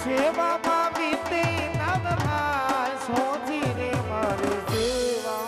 સેવામાં બીતે નવમાં સોજી રે મારી સેવા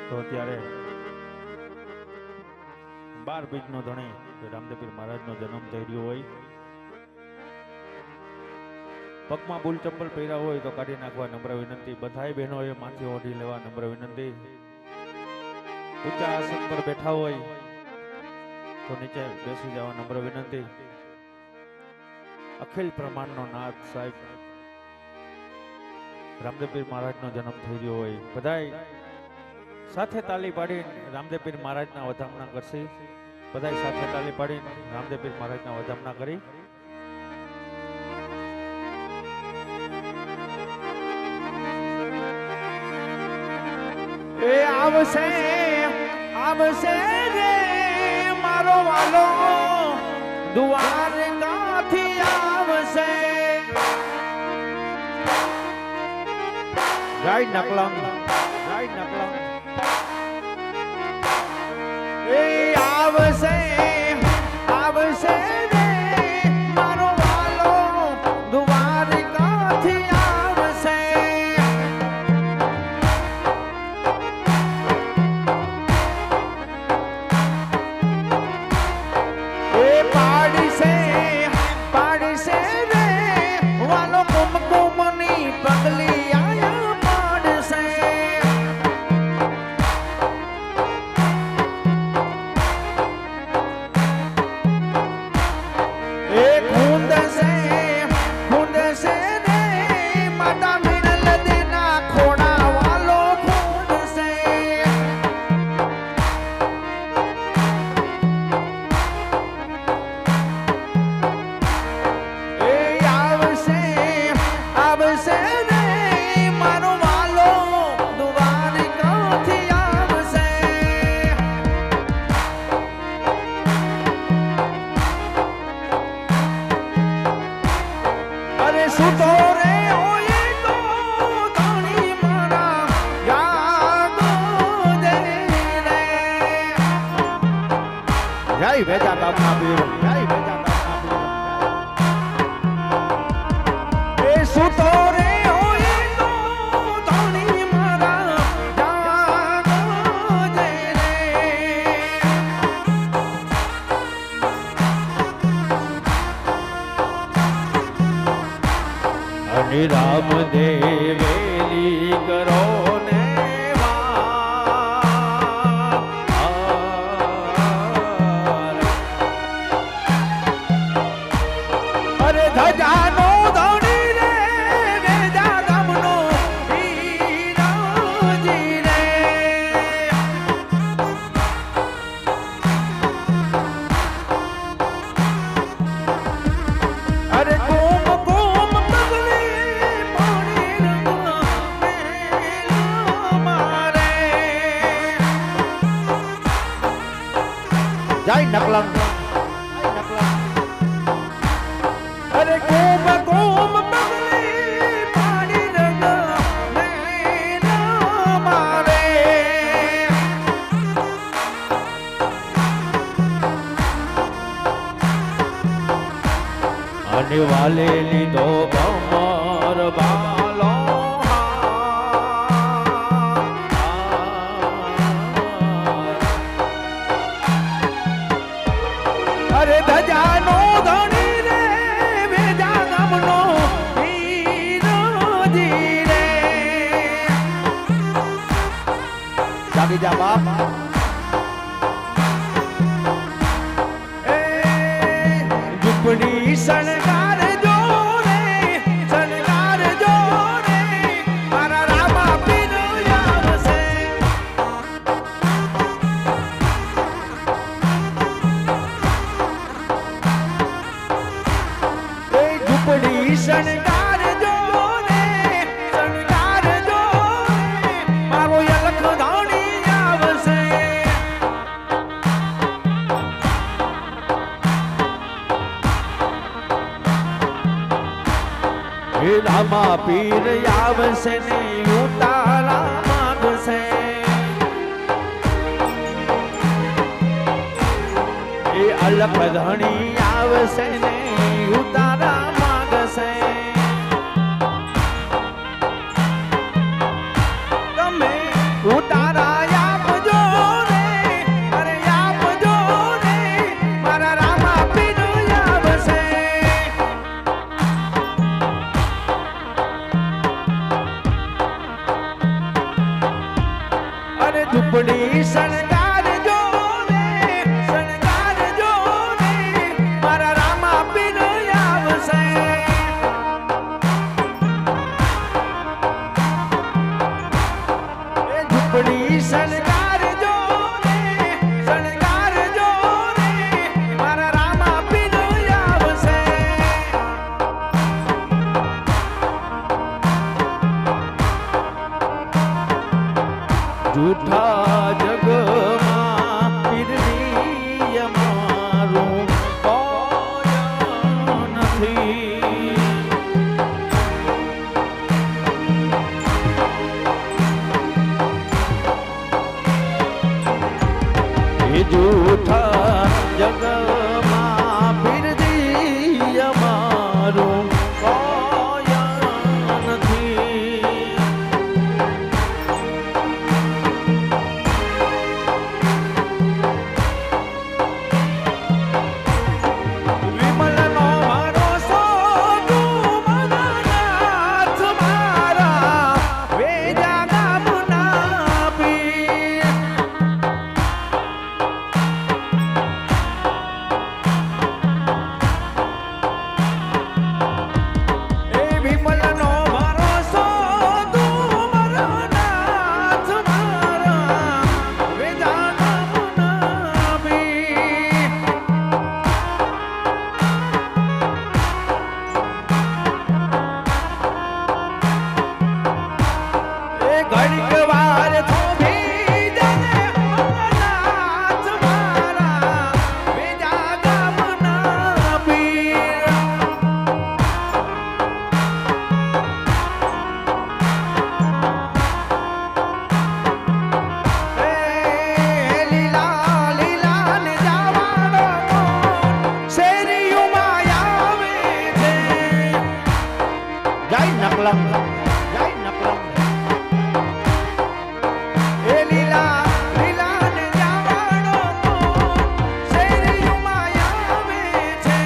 તો ત્યારે 12 બીજનો ધણી રામદેવપીર મહારાજનો જન્મ થઈ રહ્યો હોય, પગમાં બુલ ચંપલ પહેર્યા હોય તો કાઢી નાખવા નમ્ર વિનંતી. બધાય બહેનોએ માથે ઓઢી લેવા નમ્ર વિનંતી. ઊંચા આસન પર બેઠા હોય તો નીચે બેસી જવા નમ્ર વિનંતી. અખિલ પ્રમાણનો નાથ સાહેબ રામદેવપીર મહારાજનો જન્મ થઈ રહ્યો હોય, બધાય સાથે તાલી પાડી રામદેવપીર મહારાજના વધામણા કરશે. બધાય સાથે તાલી પાડી રામદેવપીર મહારાજના વધામણા કરી એ આવશે આવશે રે મારો વાલો દ્વારકાથી આવશે. ગાય નકલંગ ગાય નકલંગ એ આવશે આવશે રે મારો વાલો દ્વારકાથી આવશે. એ પાડશે પાડશે રે વાલો કુમકુમની પગલી આયા પાડશે. જય ભેજા બાપના પીર, જય ભેજા બાપના પીર. એ સુતો રે હોય અને રામ દેવેલી કરો ને અરે ધજાનો ધણી રે વેજા ગામનો હીરાજી રે અરે કોમ કોમ પગલી પાણી રંગવા મેલા મારે જય નકલંગ અરે કોમ કોમ પગલી પાણી રંગા મેલા મારે અને વાલે લીધો કમર બાલો અરે ધજાનો ધણી રે વેજા ગામનો હીરોજી રે જાગી જા બાપ એ ઝૂંપડી શણગાર જો રે શણગાર જો રે મારા રામા પીર આવશે એ ઝૂંપડી શણગાર જો રે શણગાર જો રે મારો યલખ ધાણી આવશે હે રામા પીર આવશે ને ઉતારા માગશે એ અલખ ધણી આવશે ને ઉતારા માગશે તમે ઉતારા આપજો રે અરે આપજો રે મારા રામા પીર આવશે અરે ઝૂંપડી શણગાર જો રે શણગાર જો રે મારા રામા પીર આવશે એ ઝૂંપડી શણગાર જો રે શણગાર જો રે મારા રામા પીર આવશે જૂઠા જગમાં પીરની અમારું કોઈ નથી એ જૂઠા જગમાં પીરની અમારું કોઈ નથી વિમલનો ભરોસો તું મારા નાથ મારા વેજા ગામના પીર એ વિમલનો ભરોસો તું મારા નાથ મારા વેજા ગામના પીર એ ઘડીક વાર થોભી જને નાથ મારા વેજા ગામના પીર એ લીલા લીલા ને જવાનો શેરીઓમાં આવે છે જય નકલંગ જય નકલંગ એ લીલા લીલા ને જવાનો શેરીઓમાં આવે છે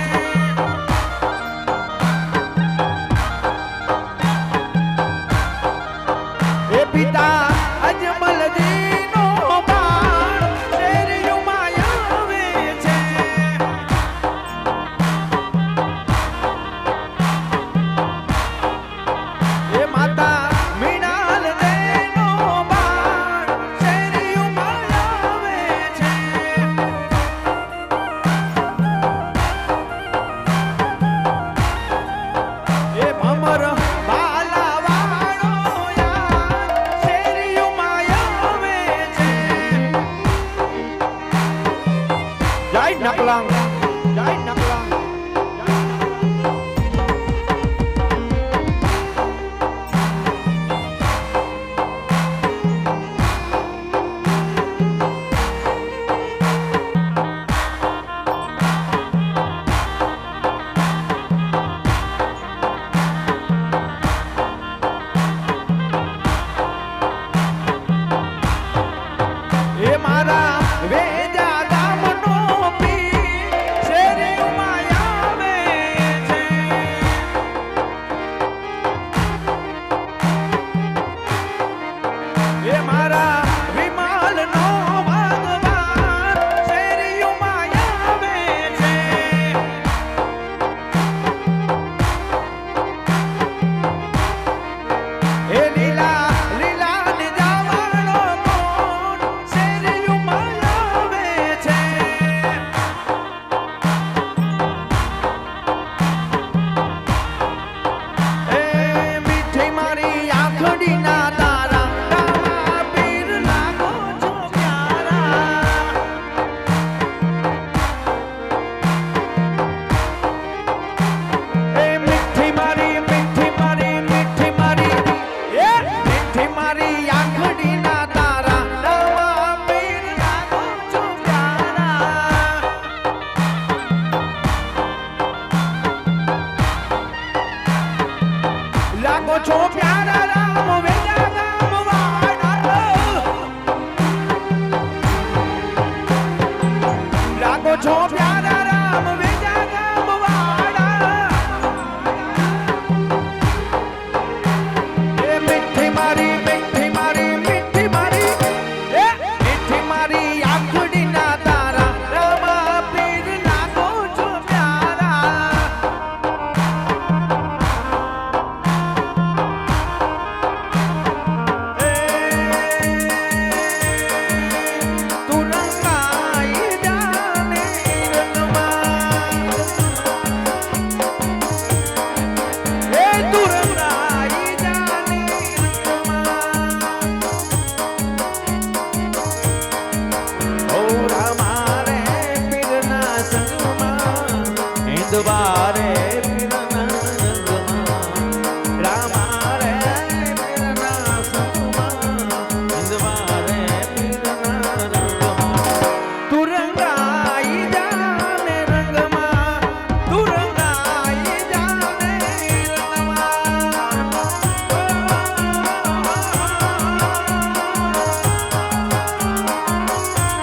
લાગો છો પ્યારા રામ વેજા ગામ વાળા લાગો છો પ્યારા રામ વેજા ગામ વાળા એ મીઠી મારી મીઠી મારી મીઠી મારી એ મીઠી મારી આંખડી ના તારા રામા પીર લાગો છો પ્યારા તું રંગાઈ જાને રંગમાં એ તું રંગાઈ જાને રંગમાં ઓ રામા રે પીરના સંગમાં હિંદવારે પીરના રંગમાં રામા રે પીરના સંગમાં હિંદવારે પીરના રંગમાં તું રંગાઈ જાને રંગમાં તું રંગાઈ જાને રંગમાં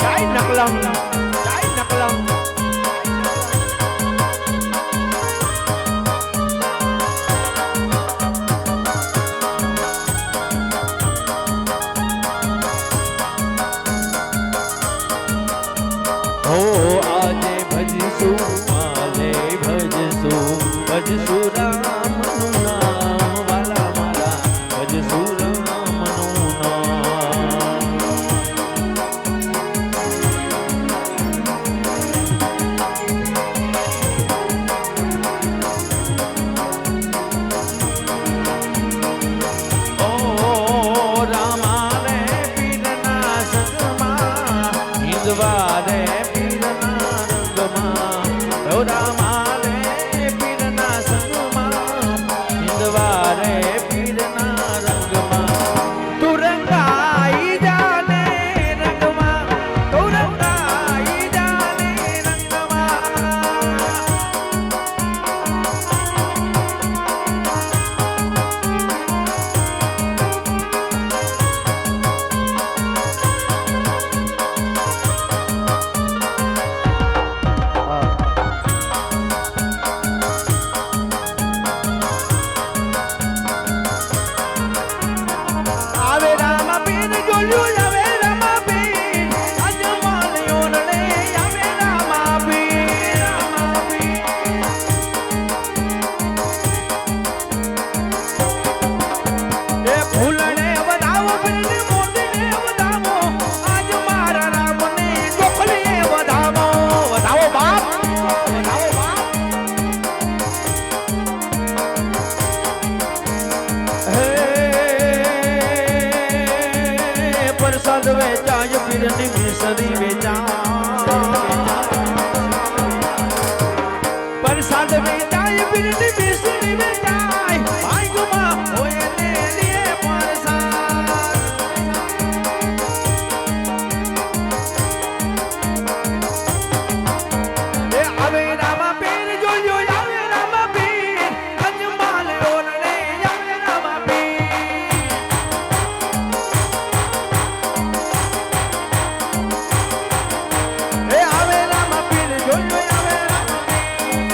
જય નકલમ જય નકલમ હો આજે ભજશું કાલે ભજશું ભજશું રામનું નામ વાલા મારા ભજશું રામનું નામ ઓ રામા રે પીરના સંગમાં હિંદવારે પીરના રંગમાં ઓ રામા રે પીરના સંગમાં હિંદવારે પીરના રંગમાં તું રંગાઈ જાને રંગમાં તું રંગાઈ જાને રંગમાં આવે રામા પીર જોયું આવે રામા પીર અજમાલ્યો રે આવે રામા પીર એ ફૂલને વધાવો પીરને મોતીને વધાવો આજ મારા રામને ગોખલીએ વધાવો વધાવો બાપ વધાવો બાપ પ્રસાદ વેચાય પીરની મિસરી વેચાય પ્રસાદ વેચાય પીરની મિસરી વેચાય ભાગ્યમાં હોય ને લીએ પ્રસાદ એ આવે રામા પીર જોયો આવે રામા પીર અજમાલ્યો રે આવે રામા પીર એ આવે રામા પીર જોયો આવે રામા પીર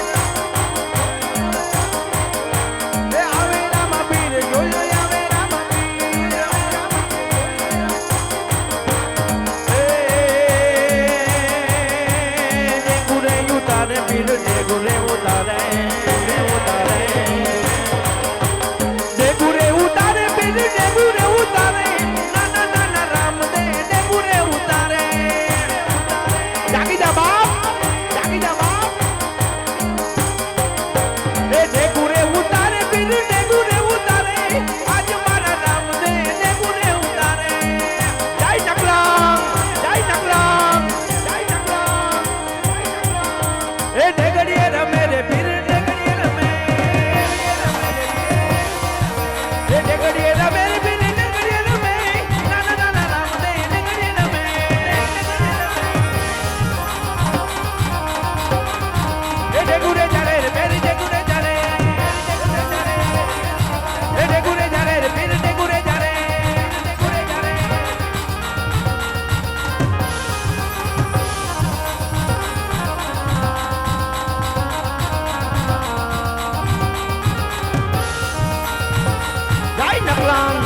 નકલાંગ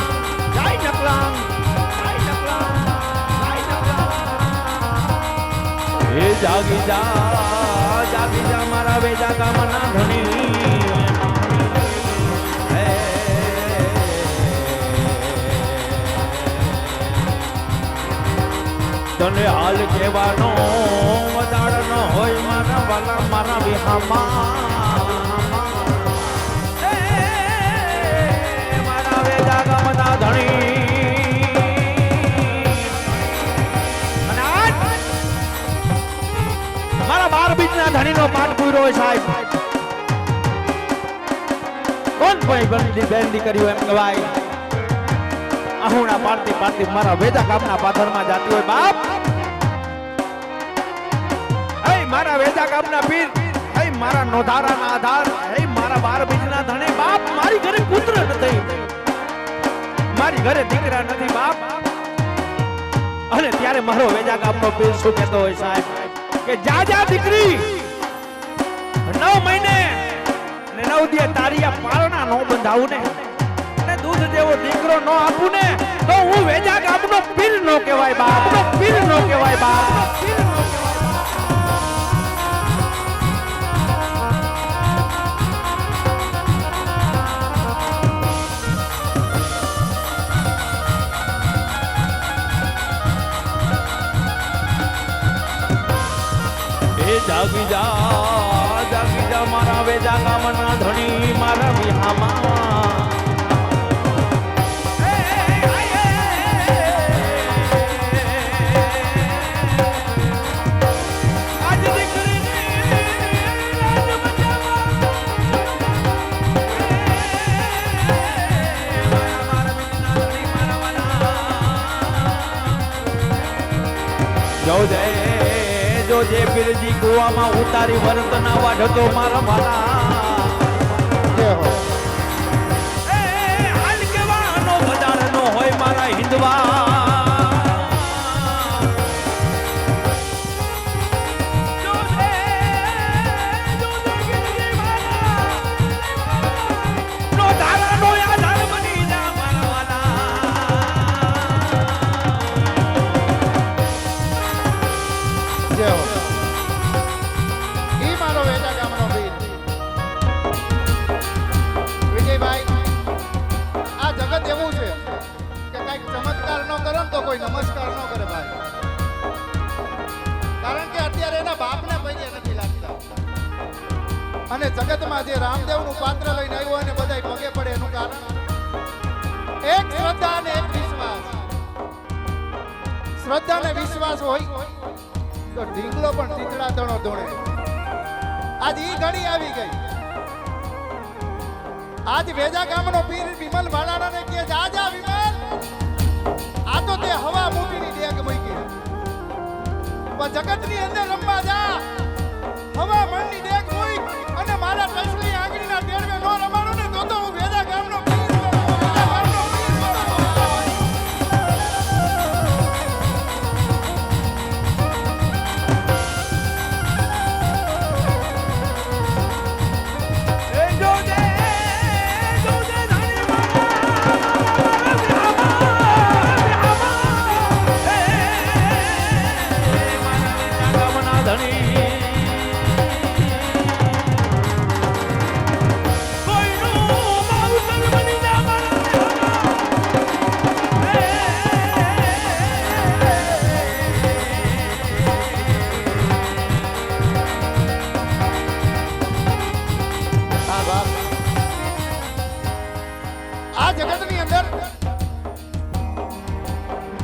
જય નકલાંગ જય નકલાંગ જય નકલાંગ એ જાગી જા મારા વેજા ગામના ધણી તને હાલ કહેવાનો વધાર ન હોય મારા વાલા મારા વિહામાં મારા વેજા ગામના ધણી અને આજ મારા 12 બીજના ધણીનો પાઠ પૂરો હોય સાહેબ કોણ ભાઈ બેન દીકરીઓ એમ કહેવાય આહુણા પાડતી મારા વેજા ગામના પાથરમાં જાતી હોય બાપ હે મારા વેજા ગામના પીર હે મારા નોધારાના આધાર હે મારા 12 બીજના ધણી બાપ મારી ઘરે પુત્ર નથી મારી ઘરે દીકરા નથી બાપ અને ત્યારે મારો વેજા ગામનો પીર શું કહેતો હોય સાહેબ કે જા દીકરી 9 મહિને અને 9 દી તારીયા પાળના નો બંધાવું ને દૂધ જેવો દીકરો નો આપું ને તો હું વેજા ગામનો પીર નો કહેવાય બાપ પીર નો કહેવાય બાપ એ જાગી જા મારા વેજા ગામના ધણી મારા વિહામાં જો જે પીરજી કુવામાં ઉતારી વર્તના વાઢતો મારા મારા હાલ કેવાનો વધારનો હોય મારા હિંદવા કોઈ નમસ્કાર ન કરે ભાઈ કારણ કે અત્યારે એના બાપને પગે નથી લાગતા અને જગતમાં જે રામદેવનું પાત્ર લઈને આવ્યો અને બધાય પગે પડે એનું કારણ એક શ્રદ્ધા અને એક વિશ્વાસ શ્રદ્ધા અને વિશ્વાસ હોય તો ઢીંગલો પણ ચીતડા તણો દોડે આજ ઈ ઘડી આવી ગઈ આજ વેજા ગામનો પીર વિમલ ભાડાણાને કહે જા વિમલ આ તો તે હવા મોટીની ડેગ મૂકી પણ જગતની અંદર રમવા જા હવા મણની ડેગ મૂક અને મારા ટસલી આંગળીના ટેડવે નો રમાડો ને તો હું વેજા ગામનો પીર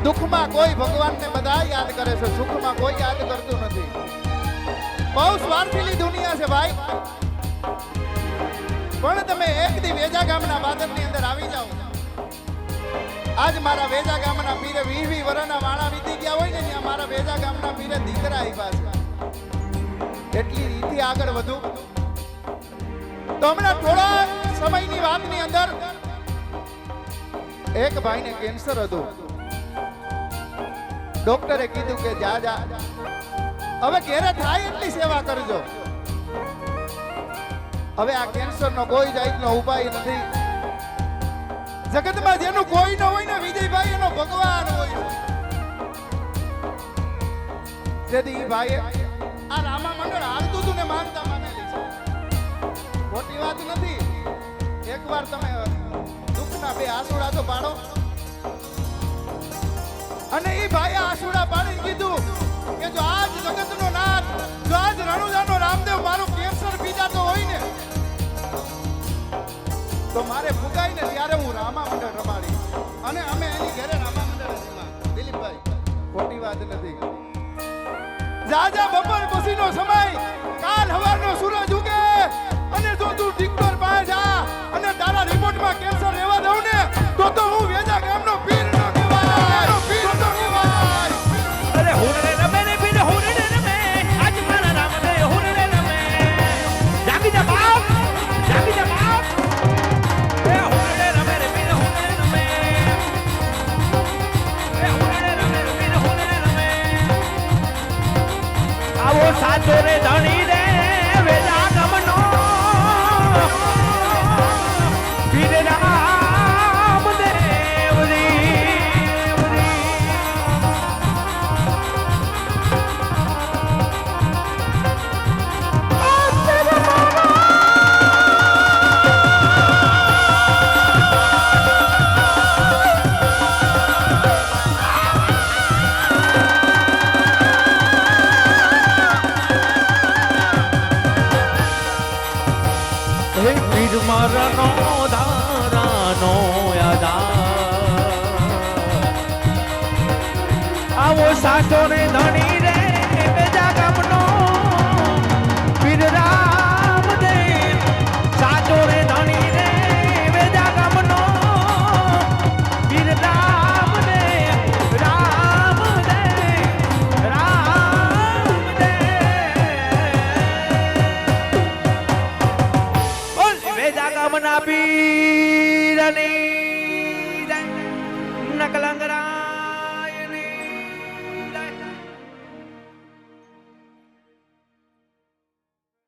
દુઃખમાં કોઈ ભગવાનને બધા યાદ કરે છે સુખમાં કોઈ યાદ કરતું નથી બહુ સ્વાર્થીલી દુનિયા છે ભાઈ પણ તમે એક દી વેજા ગામના બાદરની અંદર આવી જાઓ આજ મારા વેજા ગામના પીરે 20 વર્ષના વાણા વીતી ગયા હોય ને ત્યાં મારા વેજા ગામના પીરે દીકરા આવ્યા છે એટલી રીતિ આગળ વધુ તો હમણાં થોડા સમયની વાતની અંદર એક ભાઈને કેન્સર હતું ડોક્ટરે કીધું કે જા હવે ઘેરે થાય એટલી સેવા કરજો હવે આ કેન્સરનો કોઈ જાતનો ઉપાય નથી જગતમાં જેનું કોઈ ન હોય ને વિજયભાઈ એનો ભગવાન હોય તેથી ઈ ભાઈએ આ રામા મંડળ હાલતું હતું ને માનતા માનેલી છે ખોટી વાત નથી એકવાર તમે દુઃખના બે આસુડા તો પાડો અને ઈ ભાઈએ આસુડા પાડીને કીધું કે જો આજ જગતનો નાથ જો આજ રણુજાનો રામદેવ મારું કેન્સર પીજાતો હોય ને તો મારે ફુગાઈને ત્યારે હું રામા મંડળ રમાડી અને અમે એની ઘરે રામા મંડળ રમ્યા દિલીપભાઈ ખોટી વાત નથી જાજા બપોર પછીનો સમય કાલ હવારનો સૂરજ ઉગે અને જો તું ડિક્ટર પાસે જા અને તારા રિપોર્ટમાં કેન્સર રહેવા દઉં ને તો